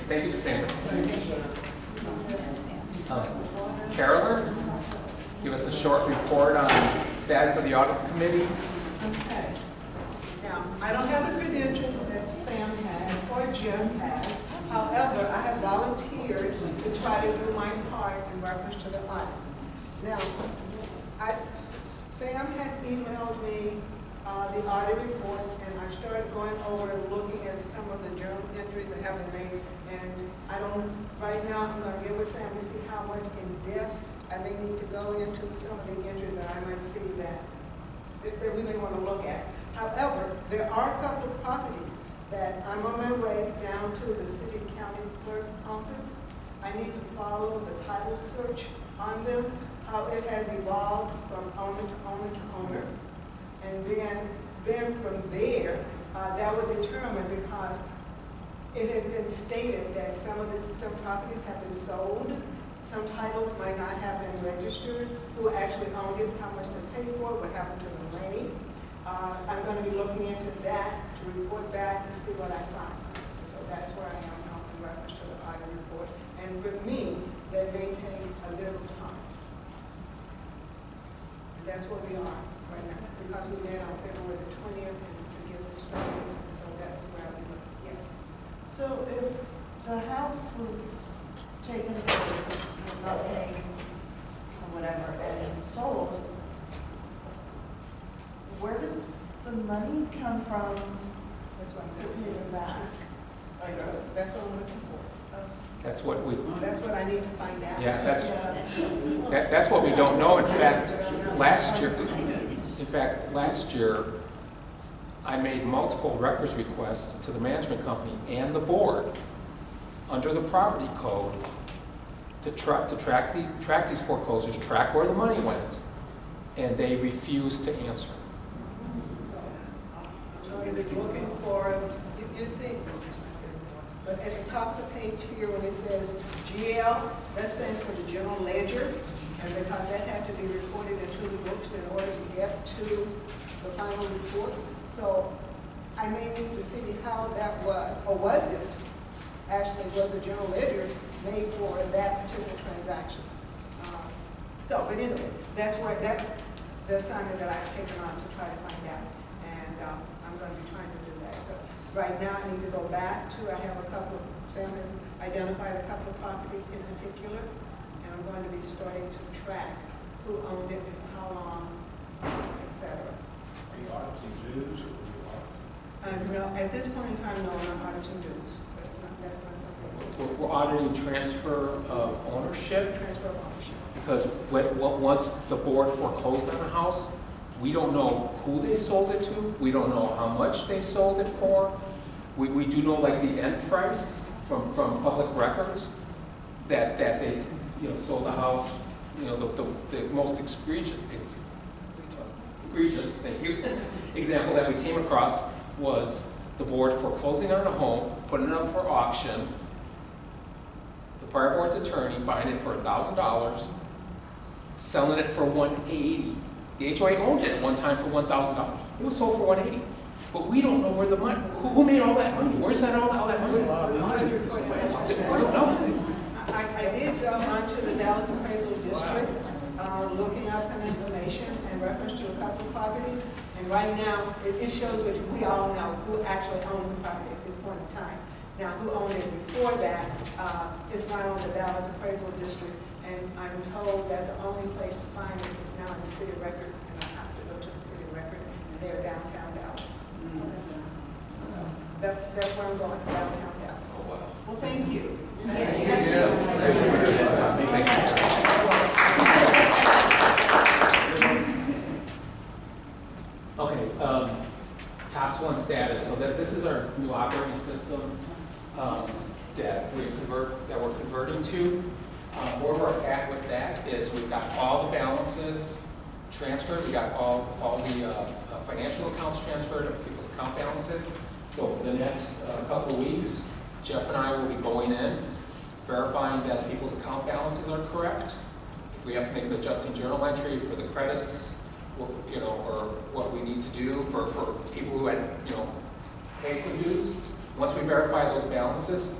Thank you, Cassandra. Carolyn, give us a short report on status of the audit committee. Okay. Now, I don't have the credentials that Sam has or Jim has. However, I have volunteered to try to do my part in reference to the audit. Now, Sam has emailed me the audit report, and I started going over and looking at some of the journal entries that have been made. And right now, I'm going to get with Sam to see how much in depth I may need to go into some of the entries that I might see that we may want to look at. However, there are a couple of properties that I'm on my way down to the city county clerk's office. I need to follow the title search on them, how it has evolved from owner to owner to owner. And then from there, that would determine, because it has been stated that some properties have been sold, some titles might not have been registered, who actually owned it, how much they paid for it, what happened to the money. I'm going to be looking into that to report back and see what I find. So that's where I am now in reference to the audit report. And for me, that may take a little time. And that's where we are right now, because we met on February the 20th to get this started. So that's where we are. Yes. So if the house was taken away, not paying or whatever, and sold, where does the money come from That's what to pay them back? That's what I'm looking for. That's what we. That's what I need to find out. Yeah, that's what we don't know. In fact, last year, I made multiple records requests to the management company and the board under the property code to track these foreclosures, track where the money went, and they refused to answer. I'm going to be looking for, you see, but at the top of the page here when it says GL, that stands for the general ledger, and because that had to be reported into the books in order to get to the final report. So I may need to see how that was, or was it actually, was the general ledger made for that particular transaction? But anyway, that's where the assignment that I've taken on to try to find out, and I'm going to be trying to do that. So right now I need to go back to, I have a couple of, Sam has identified a couple of properties in particular, and I'm going to be starting to track who owned it and how long, etc. Are you auditing dues or No, at this point in time, no, I'm not auditing dues. That's not something. We're auditing transfer of ownership. Transfer of ownership. Because once the board foreclosed on a house, we don't know who they sold it to. We don't know how much they sold it for. We do know like the end price from public records that they sold the house. The most egregious example that we came across was the board foreclosing on a home, putting it up for auction. The prior board's attorney buying it for $1,000. Selling it for $180. The HOA owned it at one time for $1,000. It was sold for $180. But we don't know where the money, who made all that money? Where's all that money? I don't know. I did go onto the Dallas Appraisal District, looking at some information in reference to a couple of properties. And right now, it shows which we all know who actually owns the property at this point in time. Now, who owned it before that is not on the Dallas Appraisal District. And I'm told that the only place to find it is now in the city records, and I have to go to the city records, and they're downtown Dallas. So that's where I'm going, downtown Dallas. Oh, wow. Well, thank you. Okay, TOPS 1 status. So this is our new operating system that we're converting to. Where we're at with that is we've got all the balances transferred. We got all the financial accounts transferred of people's account balances. So for the next couple of weeks, Jeff and I will be going in, verifying that people's account balances are correct. If we have to make an adjusting journal entry for the credits, or what we need to do for people who had paid some dues. Once we verify those balances,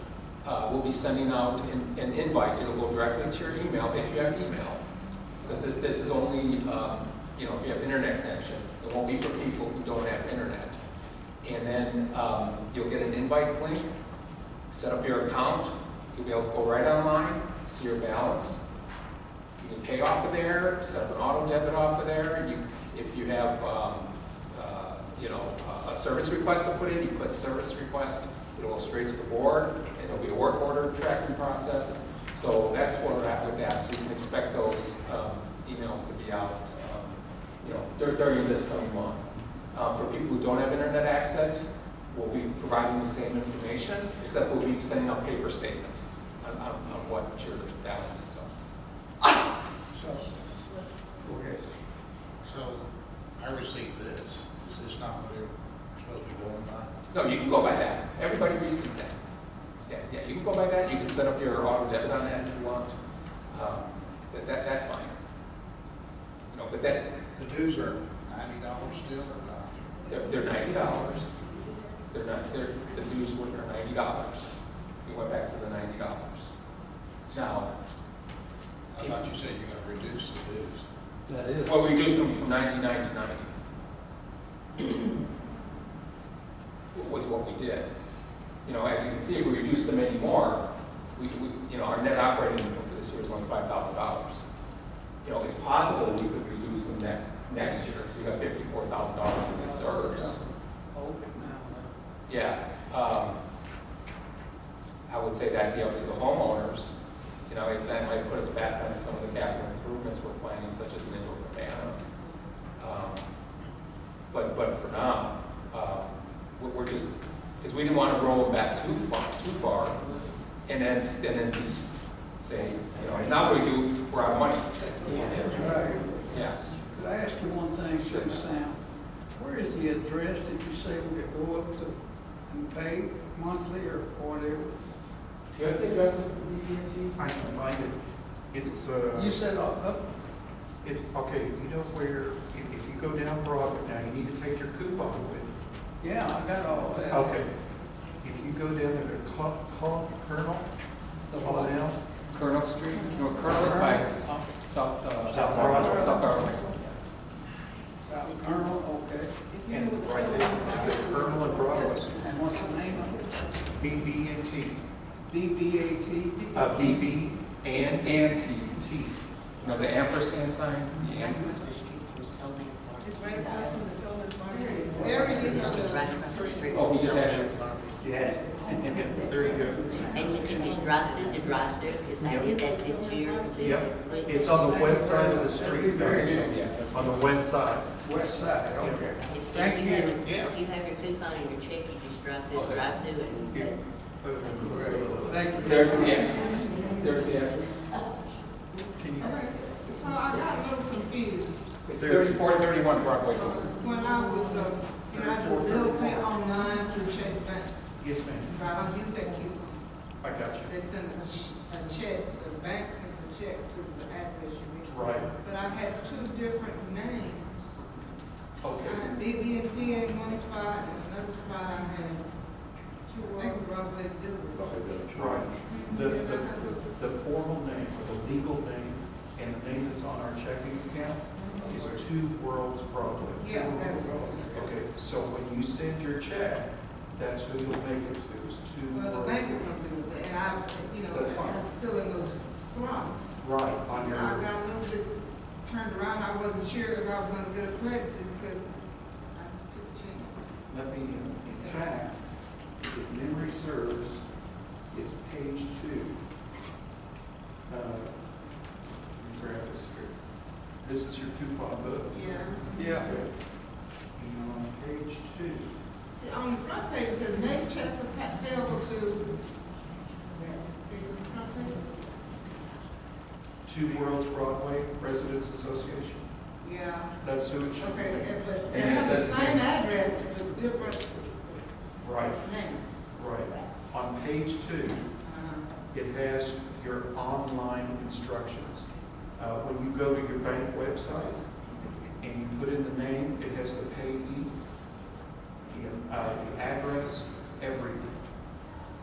we'll be sending out an invite. It'll go directly to your email if you have email. Because this is only, if you have internet connection. It won't be for people who don't have internet. And then you'll get an invite link, set up your account. You'll be able to go right online, see your balance. You can pay off of there, set up an auto debit off of there. If you have, a service request to put in, you click service request. It'll go straight to the board, and it'll be a work order tracking process. So that's where we're at with that. So you can expect those emails to be out, during this coming month. For people who don't have internet access, we'll be providing the same information, except we'll be sending out paper statements on what your balance is on. Go ahead. So I received this. Is this not what we're supposed to be going by? No, you can go by that. Everybody received that. Yeah, you can go by that. You can set up your auto debit on that if you want. That's fine. But that The dues are $90 still or not? they're $90. They're not. The dues are $90. We went back to the $90. Now, I thought you said you're going to reduce the dues. That is. well, we reduced them from 99 to 90. Was what we did. As you can see, if we reduced them anymore, our net operating income for this year is only $5,000. It's possible we could reduce them next year. We got $54,000 in reserves. Yeah. I would say that'd be up to the homeowners. That might put us back on some of the capital improvements we're planning, such as an indoor cabana. But for now, we're just, because we didn't want to roll them back too far, and then just say, now we do, we're out of money. Right. Yeah. Could I ask you one thing, Sure. Sam? Where is the address that you say we could go up to and pay monthly or whatever? Do you have the address of the BB&T? I can find it. It's, You said up, it's, okay, you know where, if you go down Broadway, now you need to take your coupon with you. yeah, I got all that. Okay. If you go down there to Colonel, follow down, Colonel Street? No, Colonel is by South Broadway. South Broadway. South Colonel, okay. and right there, it's at Colonel and Broadway. And what's the name of it? BB&T. BBAT? BB and And T. T. The ampersand sign? The Across ampersand. the street from Soulman's Bar. It's right across from the Solar's Market. There There it is on It's the. right across the street Oh, from we just had Soulman's it. Bar. Yeah. There you go. And you can just drive through the drive-through, because I did that this year, this Yep. week. It's on the west side of the street. Yeah. On the west side. West side, okay. If Thank you have, you. if you have your coupon and your check, you just drive through the drive-through and. Thank you. There's the address. Can you? So I got a little confused. It's 3431 Broadway. When I was, I do bill pay online through Chase Bank. Yes, ma'am. So I don't use that keys. I got you. They send a check, the bank sends a check to the address you receive. Right. But I had two different names. I Okay. had BB&T in one spot, and another spot I had, I think Broadway Village. Right. The formal name, or the legal name, and the name that's on our checking account is Two Worlds Broadway. Yeah, that's. Okay, so when you send your check, that's who you'll make it to, is Two Well, the Worlds. bank is gonna do it, and I, That's fine. I have to fill in those slots. Right, So on I your, got a little bit turned around, I wasn't sure if I was gonna get accredited, because I just took a chance. let me, in fact, if memory serves, it's page 2. Let me grab this here. This is your coupon book. Yeah. Yeah. And on page 2, See, on the front page, it says, make checks are payable to, see, on the front page? Two Worlds Broadway Residents Association. Yeah, That's who it should be. okay, but it And it has the says- same address with different Right, names. right. On page 2, it has your online instructions. When you go to your bank website and you put in the name, it has the payee, the address, everything.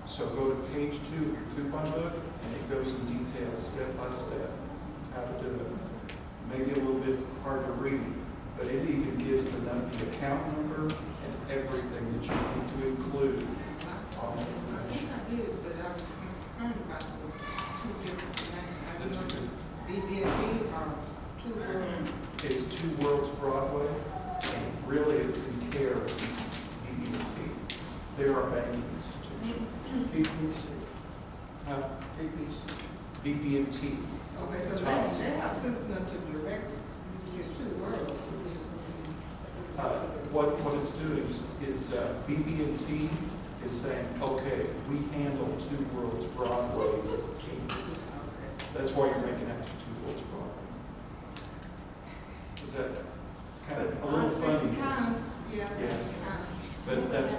So go to page 2 of your coupon book, and it goes in detail, step by step, how to do it. Maybe a little bit hard to read, but it even gives the account number and everything that you need to include on the I think I did, but I was concerned about those two different things. I don't know, BB&B or Two World. It's Two Worlds Broadway, and really it's in care of BB&T. They're our banking institution. PPC, Uh, PPC. BB&T. Okay, so they have sense enough to direct it. You get Two Worlds. What it's doing is BB&T is saying, okay, we handle Two Worlds Broadway's cases. That's why you're making that to Two Worlds Broadway. Is that kind of a little funny? Kind of, yeah. Yes. Kind of. But that's,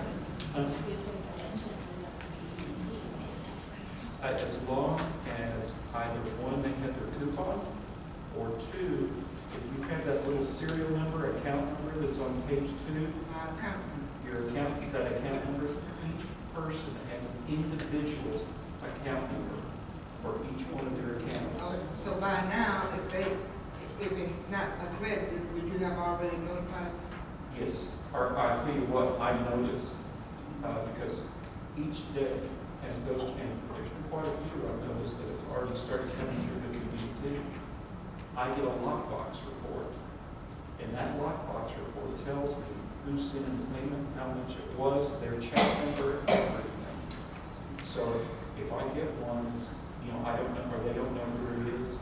as long as either one, they have their coupon, or two, if you have that little serial number, account number that's on page 2, your account, that account number, each person has an individual account number for each one of their accounts. So by now, if it's not accredited, would you have already notified? Yes, or I'll tell you what I noticed, because each day as those, and there's been quite a few I've noticed that have already started coming through the BB&T, I get a lockbox report, and that lockbox report tells me who sent in the payment, how much it was, their check number, everything. So if I get one, it's, I don't know, or they don't know who it is,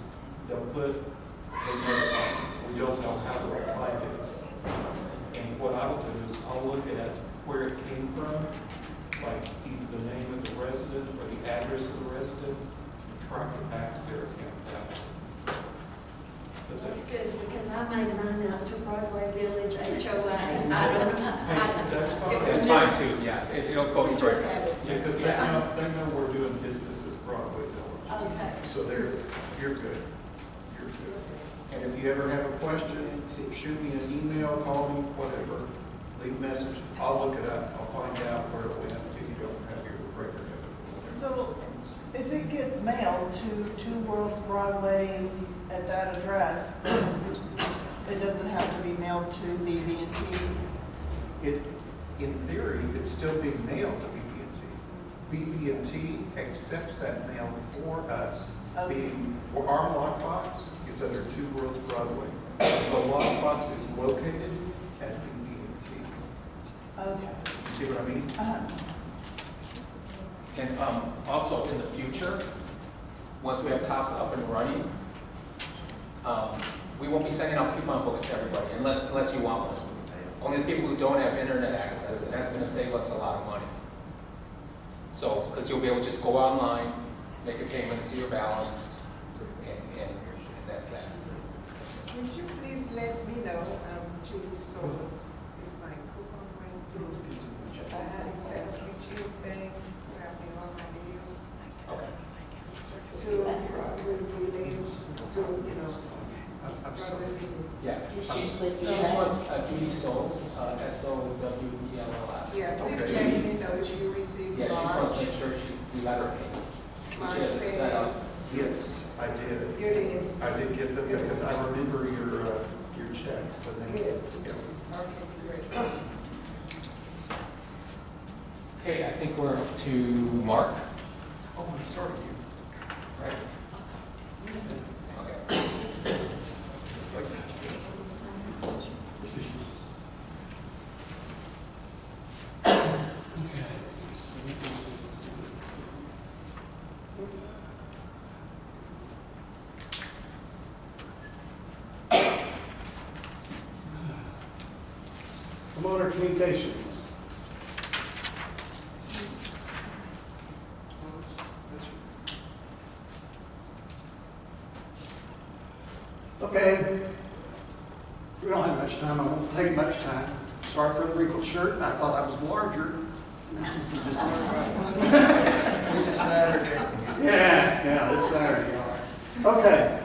they'll put, they notify me. We don't know how to reply to this. And what I'll do is I'll look at where it came from, like either the name of the resident or the address of the resident, and track it back to their account that way. Does that? That's good, because I made mine out to Broadway Village HOA. I don't, That's fine. It's fine too, yeah, it'll go straight. Yeah, because they know we're doing business as Broadway Village. Okay. So you're good. You're good. And if you ever have a question, shoot me an email, call me, whatever. Leave a message. I'll look it up. I'll find out where it went if you don't have your record of it. So if it gets mailed to Two Worlds Broadway at that address, then it doesn't have to be mailed to BB&T? In theory, it's still being mailed to BB&T. BB&T accepts that mail for us. Okay. Or our lockbox is under Two Worlds Broadway. The lockbox is located at BB&T. Okay. See what I mean? And also in the future, once we have TOPS up and running, we won't be sending out coupon books to everybody unless you want one. Only the people who don't have internet access, and that's going to save us a lot of money. So, because you'll be able to just go online, make a payment, see your balance, and that's that. Would you please let me know, Judy, so if my coupon went through, because I had it set up with Chase Bank, having all my deals, Okay. to Broadway Village, to, I'm sorry. Broadway Village. Yeah. She just wants Judy Souls, SOWELLS. Yeah, please Okay. let me know if you received Yeah, she just wants to March. make sure we let her pay. She March has it set up. Yes, I did. You did. I did get them because I remember your checks. The name. Good. Yeah. Okay, great. Okay, I think we're up to Mark. Oh, I'm sorry, you. Right? Okay. Promoter Communications. Okay. We don't have much time. I won't take much time. Sorry for the wrinkled shirt. I thought I was larger. This is Saturday. Yeah, it's Saturday, all right. Okay.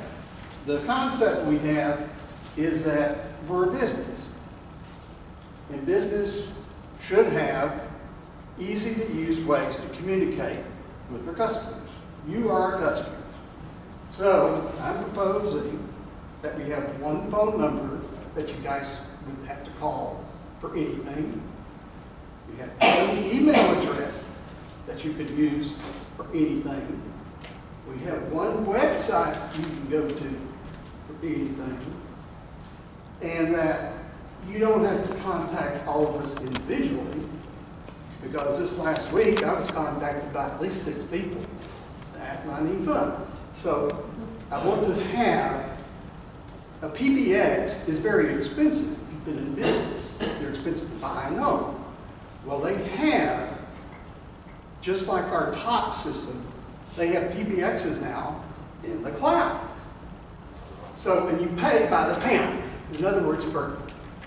The concept we have is that we're a business. And business should have easy-to-use ways to communicate with their customers. You are our customers. So I'm proposing that we have one phone number that you guys would have to call for anything. We have one email address that you could use for anything. We have one website you can go to for anything. And that you don't have to contact all of us individually, because this last week I was contacted by at least 6 people. That's not any fun. So I want to have, a PBX is very expensive. If you've been in business, they're expensive to buy and own. Well, they have, just like our top system, they have PBXs now in the cloud. So, and you pay by the pound. In other words, for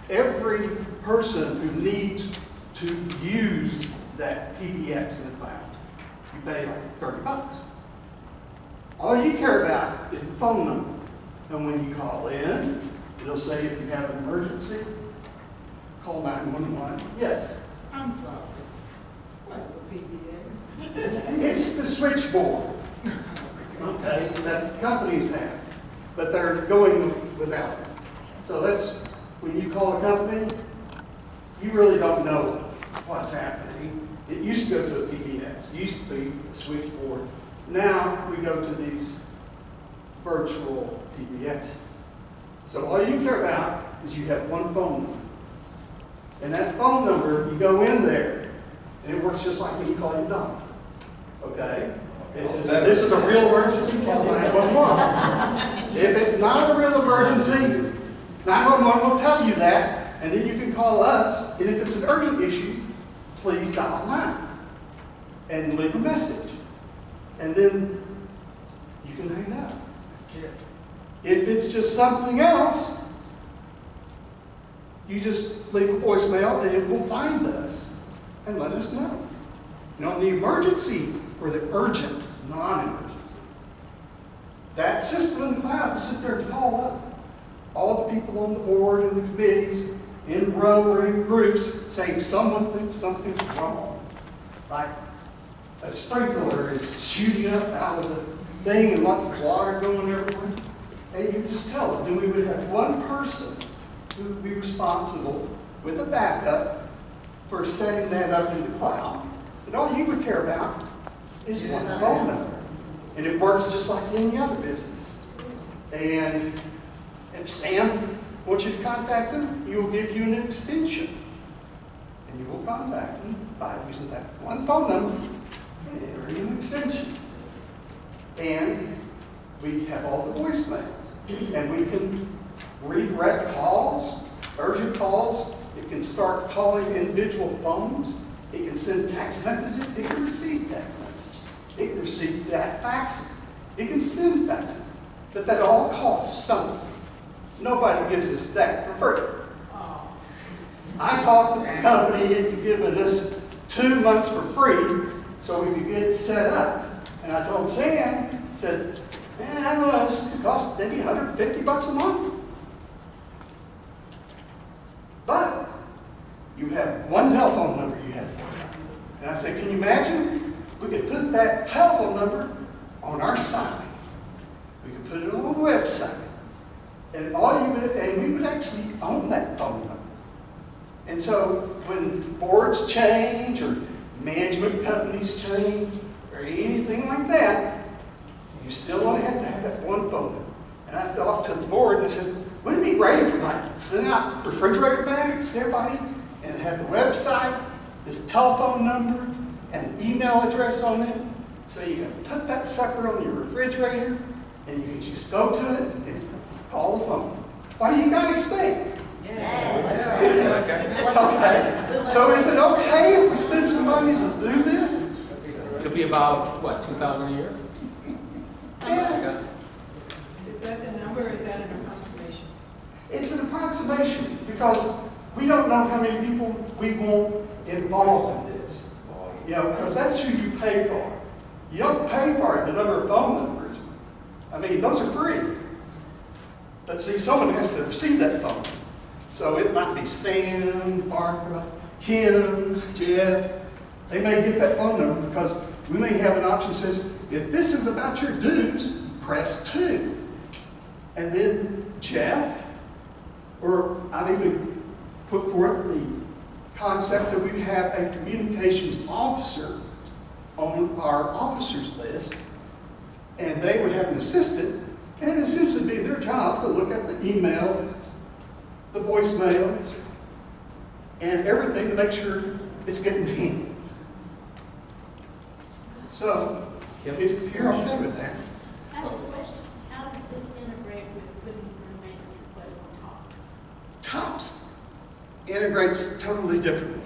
every person who needs to use that PBX in the cloud, you pay like $30. All you care about is the phone number. And when you call in, it'll say if you have an emergency, call 911. Yes. I'm sorry. What is a PBX? It's the switchboard, okay, that companies have, but they're going without it. So that's, when you call a company, you really don't know what's happening. It used to go to a PBX, it used to be a switchboard. Now we go to these virtual PBXs. So all you care about is you have one phone number. And that phone number, you go in there, and it works just like when you call your doctor. Okay? It says, this is a real emergency, call 911. If it's not a real emergency, 911 will tell you that, and then you can call us, and if it's an urgent issue, please dial 9 and leave a message. And then you can hang up. If it's just something else, you just leave a voicemail and it will find us and let us know. You know, the emergency or the urgent, non-emergency. That system in the cloud, you sit there and call up all the people on the board and the committees in row or in groups saying someone thinks something's wrong. Like a sprinkler is shooting up out of the thing and lots of water going everywhere. And you just tell them. Then we would have one person who would be responsible with a backup for setting that up in the cloud. And all you would care about is one phone number. And it works just like any other business. And if Sam wants you to contact him, he will give you an extension. And you will contact him by using that one phone number and entering an extension. And we have all the voicemails. And we can redirect calls, urgent calls. It can start calling individual phones. It can send text messages. It can receive text messages. It can receive faxes. It can send faxes. But that all costs something. Nobody gives us that for free. I talked to the company into giving us 2 months for free so we could get it set up. And I told Sam, said, I don't know, this could cost maybe $150 a month. But you have one telephone number you have. And I said, can you imagine? We could put that telephone number on our site. We could put it on a website. And we would actually own that phone number. And so when boards change or management companies change or anything like that, you still only have to have that one phone number. And I thought to the board and I said, wouldn't it be great if we send out refrigerator bags to everybody and have the website, this telephone number, and email address on it, so you can put that sucker on your refrigerator and you can just go to it and call the phone. What do you guys think? Okay. So is it okay if we spend some money to do this? It'll be about, what, $2,000 a year? Yeah. Is that the number or is that an approximation? It's an approximation because we don't know how many people we want involved in this. You know, because that's who you pay for. You don't pay for the number of phone numbers. I mean, those are free. But see, someone has to receive that phone. So it might be Sam, Barbara, Kim, Jeff, They may get that phone number because we may have an option that says, if this is about your dues, press 2. And then Jeff, or I've even put forth the concept that we have a communications officer on our officers list, and they would have an assistant, and it essentially be their job to look at the email, the voicemails, and everything to make sure it's getting handled. So, if you're okay with that, I have a question. How does this integrate with putting the maintenance request on TOPS? TOPS integrates totally differently,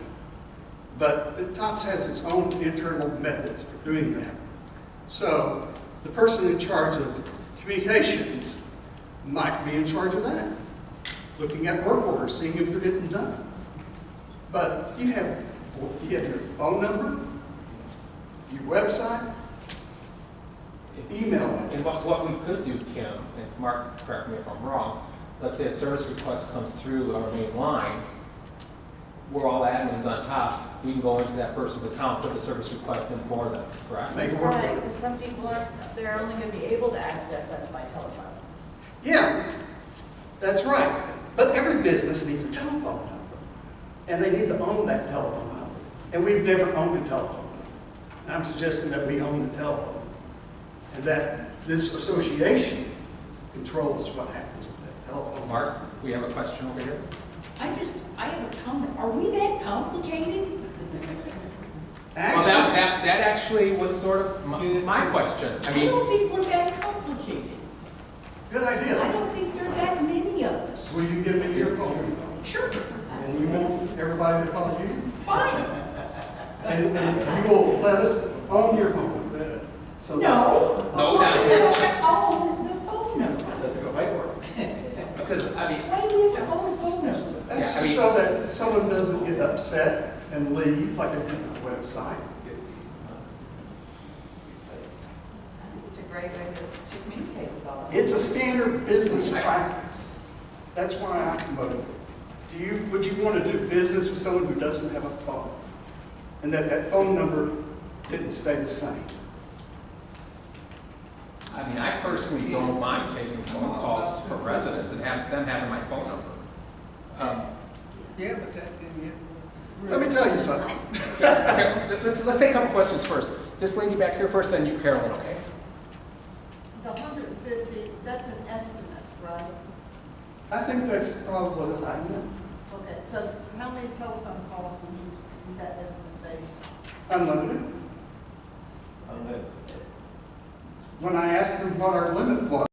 but TOPS has its own internal methods for doing that. So, the person in charge of communications might be in charge of that, looking at work orders, seeing if they're getting done. But you have your phone number, your website, email. And what we could do, Kim, and Mark, correct me if I'm wrong, let's say a service request comes through our main line, we're all admins on TOPS, we can go into that person's account, put the service request in for them, correct? Make it work. Right, because some people are, they're only going to be able to access us by telephone. Yeah, that's right. But every business needs a telephone number. And they need to own that telephone number. And we've never owned a telephone number. And I'm suggesting that we own the telephone. And that this association controls what happens with that telephone. Mark, we have a question over here. I have a comment. Are we that complicated? Well, Actually, that actually was sort of my question. I I mean, don't think we're that complicated. good I idea. don't think there are that many of us. Will you give me your phone? Sure, And you want everybody to call you? fine. And you will let us own your phone. So No. No, Why not- do we have to own the phone number? because, I mean, Why do we have to own the phone number? That's Yeah, I just mean- so that someone doesn't get upset and leave like they did on the website. I think it's a great way to communicate with all of us. It's a standard business practice. That's why I promote it. Would you want to do business with someone who doesn't have a phone? And that phone number didn't stay the same? I mean, I personally don't mind taking phone calls from residents and have them having my phone number. Yeah, but that didn't get. Let me tell you something. Okay, let's take a couple questions first. This lady back here first, then you, Carolyn, okay? The 150, that's an estimate, right? I think that's probably the high end. Okay, so how many telephone calls will you, is that estimate based? Unlimited. When I asked them what our limit was,